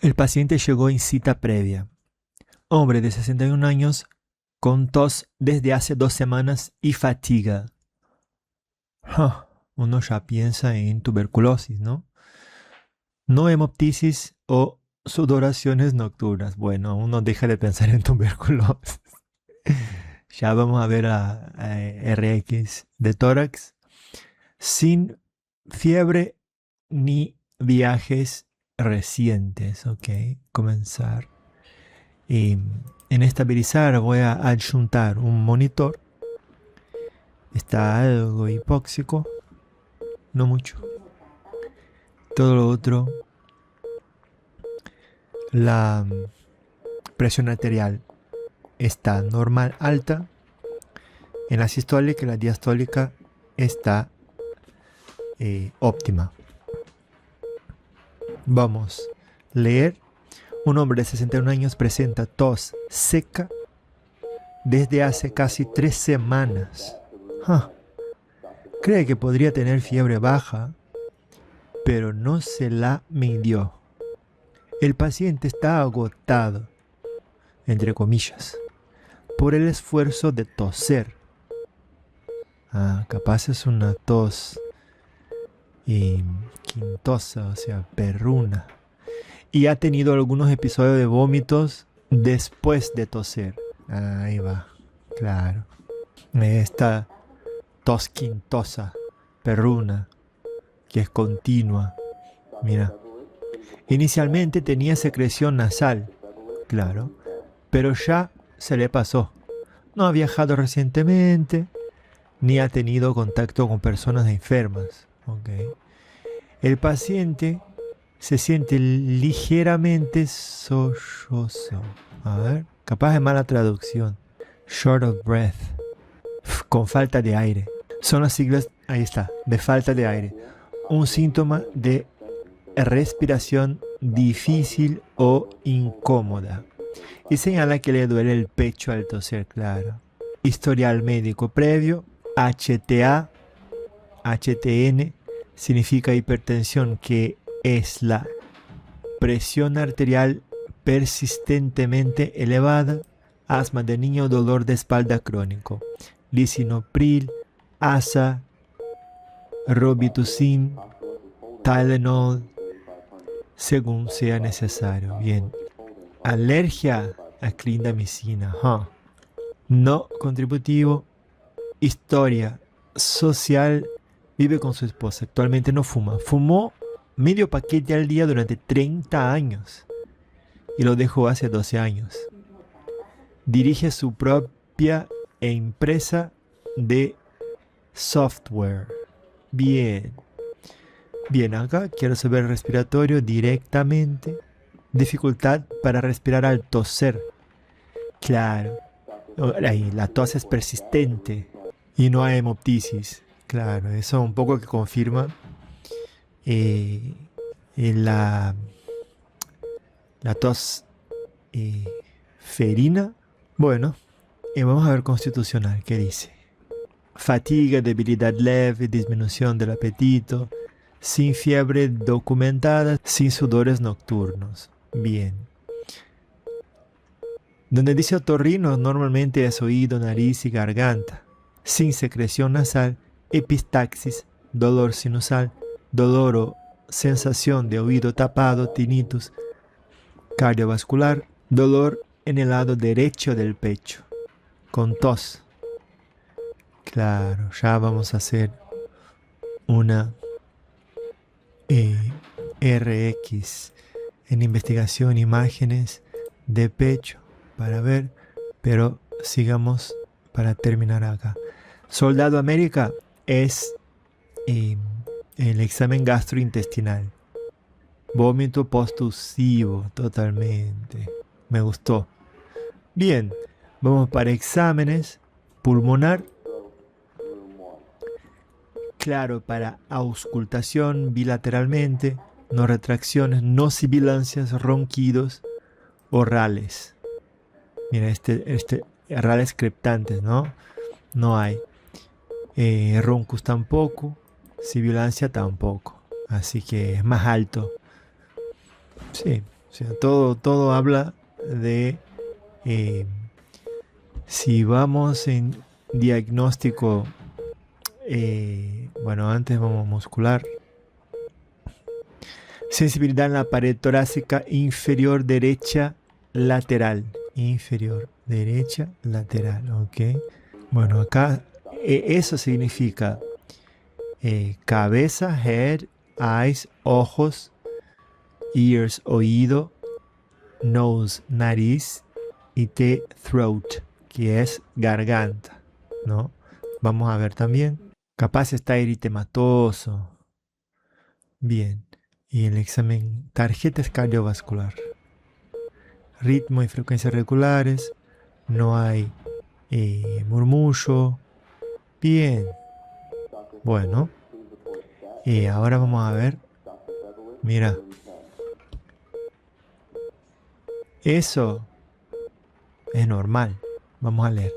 El paciente llegó en cita previa. Hombre de 61 años con tos desde hace 2 semanas y fatiga. Ja, uno ya piensa en tuberculosis, ¿no? No hemoptisis o sudoraciones nocturnas. Bueno, uno deja de pensar en tuberculosis. Ya vamos a ver a RX de tórax. Sin fiebre ni viajes recientes. Ok, comenzar. Y en estabilizar voy a adjuntar un monitor. Está algo hipóxico, no mucho. Todo lo otro, la presión arterial está normal alta. En la sistólica y la diastólica está óptima. Vamos a leer. Un hombre de 61 años presenta tos seca desde hace casi 3 semanas. Huh. Cree que podría tener fiebre baja, pero no se la midió. El paciente está agotado, entre comillas, por el esfuerzo de toser. Capaz es una tos quintosa, o sea, perruna. Y ha tenido algunos episodios de vómitos después de toser. Ahí va, claro. Esta tos quintosa, perruna, que es continua. Mira, inicialmente tenía secreción nasal, claro, pero ya se le pasó. No ha viajado recientemente, ni ha tenido contacto con personas enfermas. Okay. El paciente se siente ligeramente sollozo. A ver, capaz de mala traducción. Short of breath. Con falta de aire. Son las siglas, ahí está, de falta de aire. Un síntoma de respiración difícil o incómoda. Y señala que le duele el pecho al toser, claro. Historial médico previo, HTA, HTN, significa hipertensión, que es la presión arterial persistentemente elevada, asma de niño, dolor de espalda crónico, lisinopril, ASA, Robitussin, Tylenol, según sea necesario. Bien, alergia a clindamicina, no contributivo. Historia social, vive con su esposa, actualmente no fuma. Fumó medio paquete al día durante 30 años y lo dejó hace 12 años. Dirige su propia empresa de software. Bien. Bien, acá quiero saber respiratorio directamente. Dificultad para respirar al toser. Claro. Ahí, la tos es persistente y no hay hemoptisis. Claro, eso un poco que confirma la tos ferina. Bueno, vamos a ver constitucional, ¿qué dice? Fatiga, debilidad leve, disminución del apetito, sin fiebre documentada, sin sudores nocturnos. Bien. Donde dice otorrino, normalmente es oído, nariz y garganta. Sin secreción nasal, epistaxis, dolor sinusal, dolor o sensación de oído tapado, tinnitus, cardiovascular, dolor en el lado derecho del pecho, con tos. Claro, ya vamos a hacer una RX en investigación, imágenes de pecho para ver, pero sigamos para terminar acá. Soldado América es el examen gastrointestinal. Vómito postusivo, totalmente. Me gustó. Bien, vamos para exámenes. Pulmonar. Claro, para auscultación bilateralmente, no retracciones, no sibilancias, ronquidos, orales. Mira, orales creptantes, ¿no? No hay. Roncus tampoco, sibilancia tampoco. Así que es más alto. Sí, O sea, todo habla de eh, si vamos en diagnóstico, bueno, antes vamos muscular. Sensibilidad en la pared torácica inferior derecha lateral. Inferior derecha lateral, ok. Bueno, acá eso significa cabeza, head, eyes, ojos, ears, oído, nose, nariz y T, throat, que es garganta, ¿no? Vamos a ver también. Capaz está eritematoso. Bien. Y el examen tarjetas cardiovascular. Ritmo y frecuencias regulares. No hay murmullo. Bien. Bueno. Y ahora vamos a ver. Mira. Eso es normal. Vamos a leer.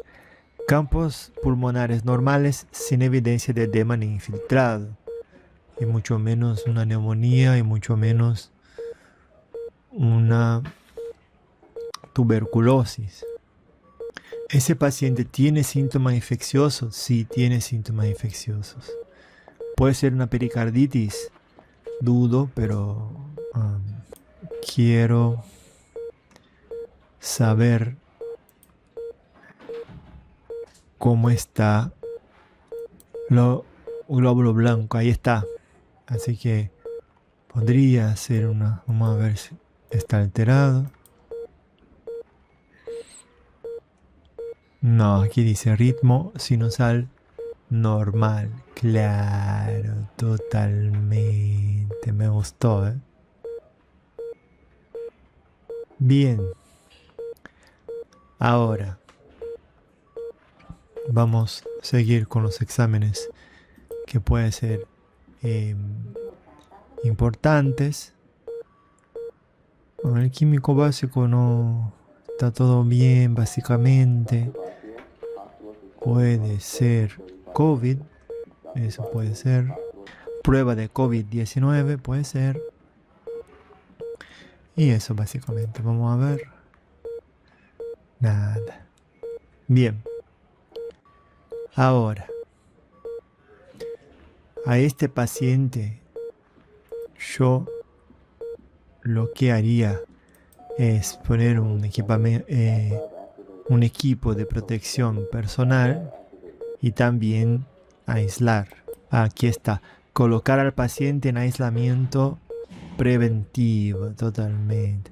Campos pulmonares normales sin evidencia de edema ni infiltrado. Y mucho menos una neumonía y mucho menos una tuberculosis. ¿Ese paciente tiene síntomas infecciosos? Sí, tiene síntomas infecciosos. Puede ser una pericarditis. Dudo, pero quiero saber cómo está lo glóbulo blanco. Ahí está. Así que podría ser una... Vamos a ver si está alterado. No, aquí dice ritmo sinusal normal. Claro, totalmente. Me gustó, ¿eh? Bien. Ahora vamos a seguir con los exámenes que pueden ser importantes. Bueno, el químico básico no está todo bien, básicamente. Puede ser COVID, eso puede ser. Prueba de COVID-19 puede ser. Y eso básicamente, vamos a ver. Nada. Bien. Ahora, a este paciente yo lo que haría es poner un equipo de protección personal y también aislar. Aquí está. Colocar al paciente en aislamiento preventivo, totalmente.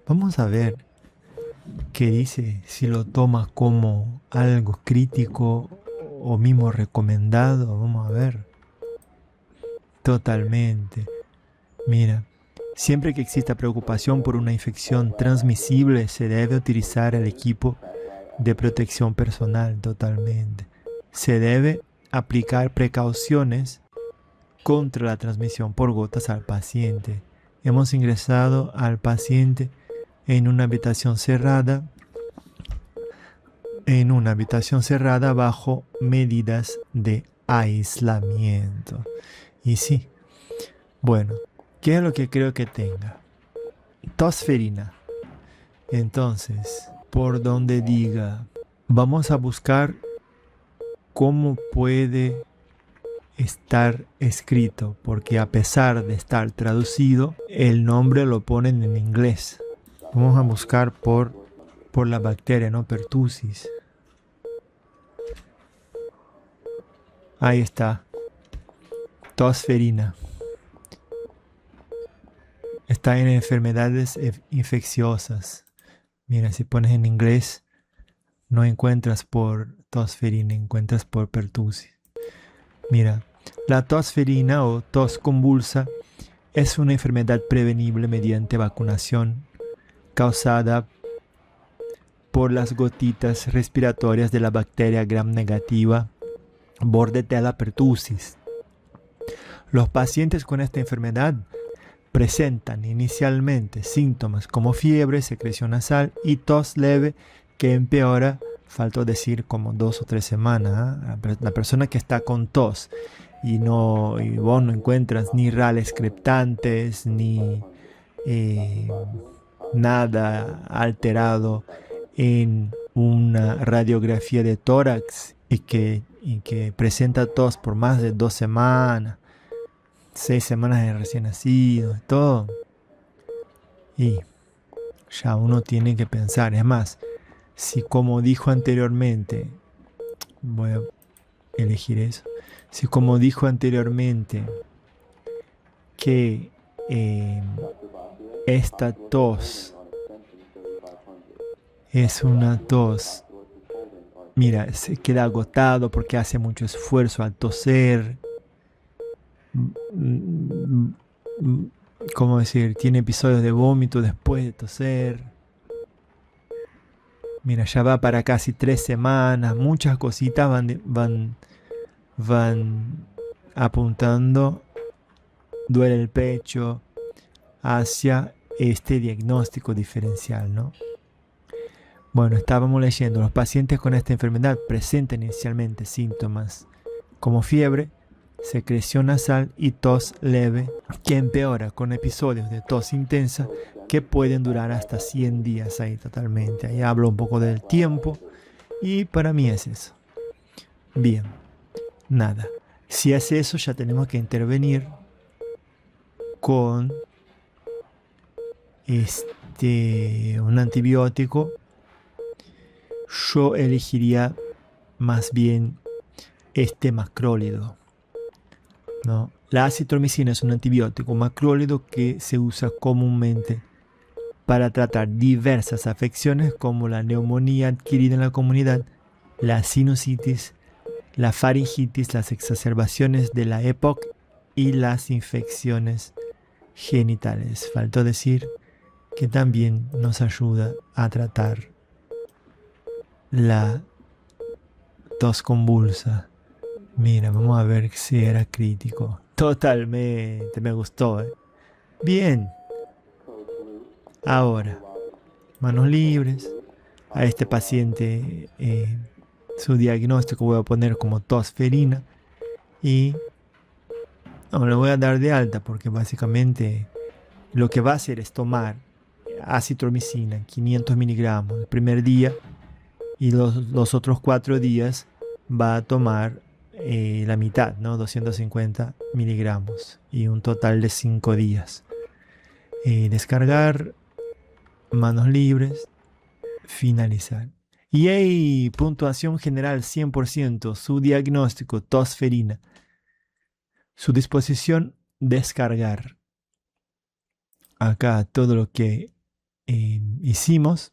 Vamos a ver qué dice, si lo toma como algo crítico o mismo recomendado. Vamos a ver. Totalmente. Mira, siempre que exista preocupación por una infección transmisible, se debe utilizar el equipo de protección personal. Totalmente. Se debe aplicar precauciones contra la transmisión por gotas al paciente. Hemos ingresado al paciente en una habitación cerrada bajo medidas de aislamiento. Y sí, bueno, ¿qué es lo que creo que tenga? Tosferina. Entonces, por donde diga, vamos a buscar cómo puede estar escrito, porque a pesar de estar traducido, el nombre lo ponen en inglés. Vamos a buscar por la bacteria, ¿no? Pertussis. Ahí está. Tosferina. Está en enfermedades infecciosas. Mira, si pones en inglés, no encuentras por tosferina, encuentras por pertussis. Mira, la tosferina o tos convulsa es una enfermedad prevenible mediante vacunación causada por las gotitas respiratorias de la bacteria gram negativa Bordetella pertussis. Los pacientes con esta enfermedad presentan inicialmente síntomas como fiebre, secreción nasal y tos leve que empeora, faltó decir, como 2 o 3 semanas. La persona que está con tos y vos no encuentras ni rales creptantes, ni nada alterado en una radiografía de tórax y que presenta tos por más de 2 semanas, 6 semanas de recién nacido, todo. Y ya uno tiene que pensar. Es más, si como dijo anteriormente, voy a elegir eso, si como dijo anteriormente que esta tos es una tos, mira, se queda agotado porque hace mucho esfuerzo al toser, ¿cómo decir? Tiene episodios de vómito después de toser. Mira, ya va para casi 3 semanas. Muchas cositas van apuntando, duele el pecho, hacia este diagnóstico diferencial, ¿no? Bueno, estábamos leyendo, los pacientes con esta enfermedad presentan inicialmente síntomas como fiebre, secreción nasal y tos leve, que empeora con episodios de tos intensa que pueden durar hasta 100 días ahí totalmente. Ahí hablo un poco del tiempo y para mí es eso. Bien, nada. Si es eso, ya tenemos que intervenir con un antibiótico. Yo elegiría más bien macrólido, ¿no? La acitromicina es un antibiótico macrólido que se usa comúnmente para tratar diversas afecciones como la neumonía adquirida en la comunidad, la sinusitis, la faringitis, las exacerbaciones de la EPOC y las infecciones genitales. Faltó decir que también nos ayuda a tratar la tos convulsa. Mira, vamos a ver si era crítico. Totalmente, me gustó. Bien. Ahora, manos libres. A este paciente su diagnóstico voy a poner como tos ferina. Y no, le voy a dar de alta porque básicamente lo que va a hacer es tomar acitromicina, 500 miligramos el primer día. Y los otros 4 días va a tomar la mitad, ¿no? 250 miligramos. Y un total de 5 días. Descargar, manos libres, finalizar. Y hay puntuación general 100%, su diagnóstico, tos ferina. Su disposición, descargar. Acá todo lo que hicimos.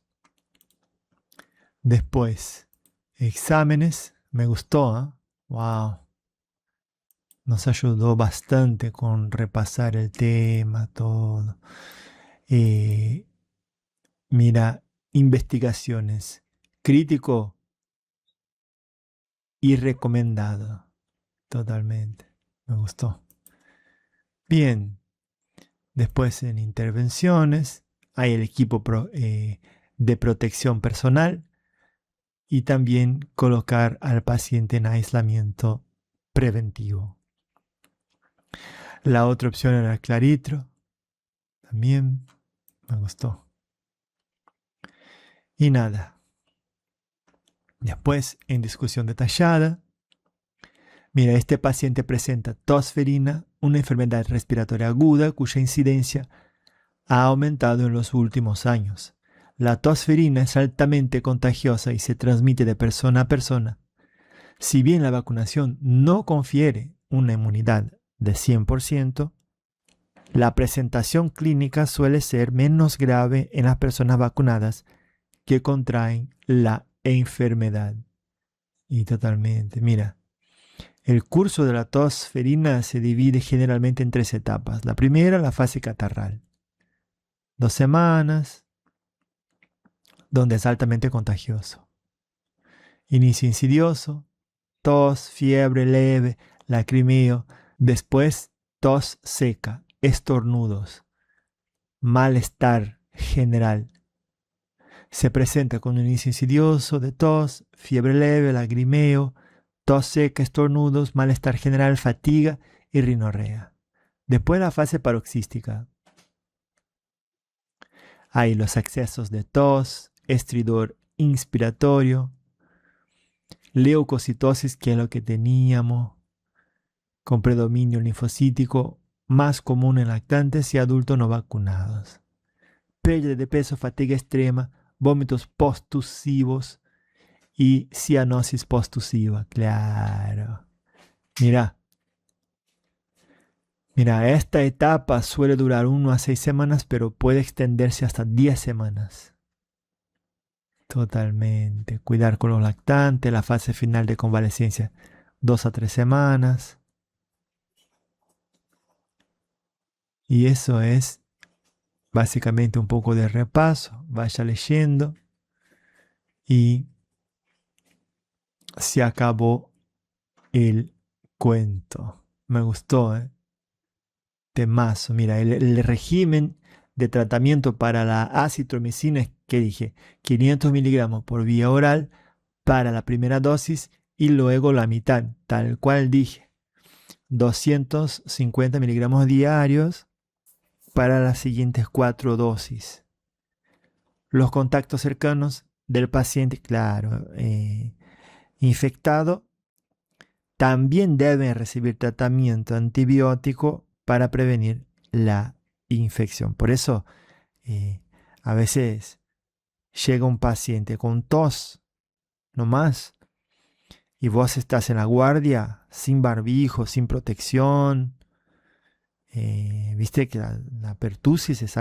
Después, exámenes. Me gustó, ¿eh? Wow. Nos ayudó bastante con repasar el tema, todo. Mira, investigaciones. Crítico y recomendado. Totalmente. Me gustó. Bien. Después en intervenciones hay el equipo de protección personal. Y también colocar al paciente en aislamiento preventivo. La otra opción era el claritro. También me gustó. Y nada. Después, en discusión detallada. Mira, este paciente presenta tos ferina, una enfermedad respiratoria aguda cuya incidencia ha aumentado en los últimos años. La tos ferina es altamente contagiosa y se transmite de persona a persona. Si bien la vacunación no confiere una inmunidad de 100%, la presentación clínica suele ser menos grave en las personas vacunadas que contraen la enfermedad. Y totalmente, mira, el curso de la tos ferina se divide generalmente en 3 etapas. La primera, la fase catarral. 2 semanas, donde es altamente contagioso. Inicio insidioso, tos, fiebre leve, lacrimeo, después tos seca, estornudos, malestar general. Se presenta con un inicio insidioso de tos, fiebre leve, lagrimeo, tos seca, estornudos, malestar general, fatiga y rinorrea. Después la fase paroxística. Hay los excesos de tos, estridor inspiratorio, leucocitosis, que es lo que teníamos, con predominio linfocítico, más común en lactantes y adultos no vacunados. Pérdida de peso, fatiga extrema, vómitos postusivos y cianosis postusiva. Claro. Mira, esta etapa suele durar 1 a 6 semanas, pero puede extenderse hasta 10 semanas. Totalmente. Cuidar con los lactantes, la fase final de convalecencia, 2 a 3 semanas. Y eso es básicamente un poco de repaso. Vaya leyendo y se acabó el cuento. Me gustó, ¿eh? Temazo. Mira, el régimen de tratamiento para la acitromicina es que dije 500 miligramos por vía oral para la primera dosis y luego la mitad, tal cual dije, 250 miligramos diarios para las siguientes 4 dosis. Los contactos cercanos del paciente, claro, infectado, también deben recibir tratamiento antibiótico para prevenir la infección. Por eso, a veces llega un paciente con tos, no más, y vos estás en la guardia, sin barbijo, sin protección. Viste que la pertusis es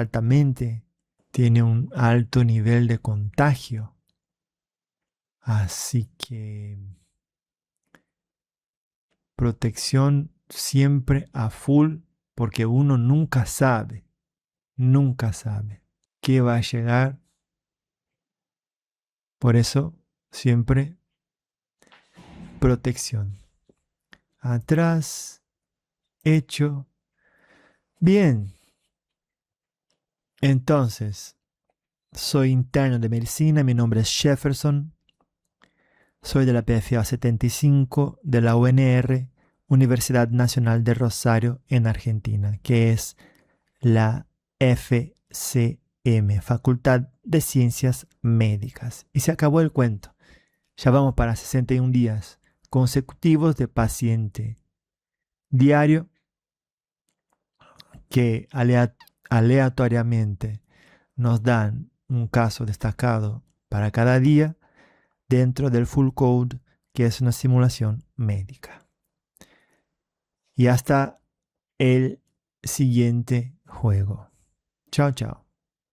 tiene un alto nivel de contagio. Así que protección siempre a full, porque uno nunca sabe qué va a llegar. Por eso siempre protección. Atrás, hecho. Bien. Entonces, soy interno de medicina, mi nombre es Jefferson. Soy de la PFA 75 de la UNR, Universidad Nacional de Rosario en Argentina, que es la FCM, Facultad de Ciencias Médicas. Y se acabó el cuento. Ya vamos para 61 días consecutivos de paciente diario que aleatoriamente nos dan un caso destacado para cada día dentro del full code, que es una simulación médica. Y hasta el siguiente juego. Chao, chao.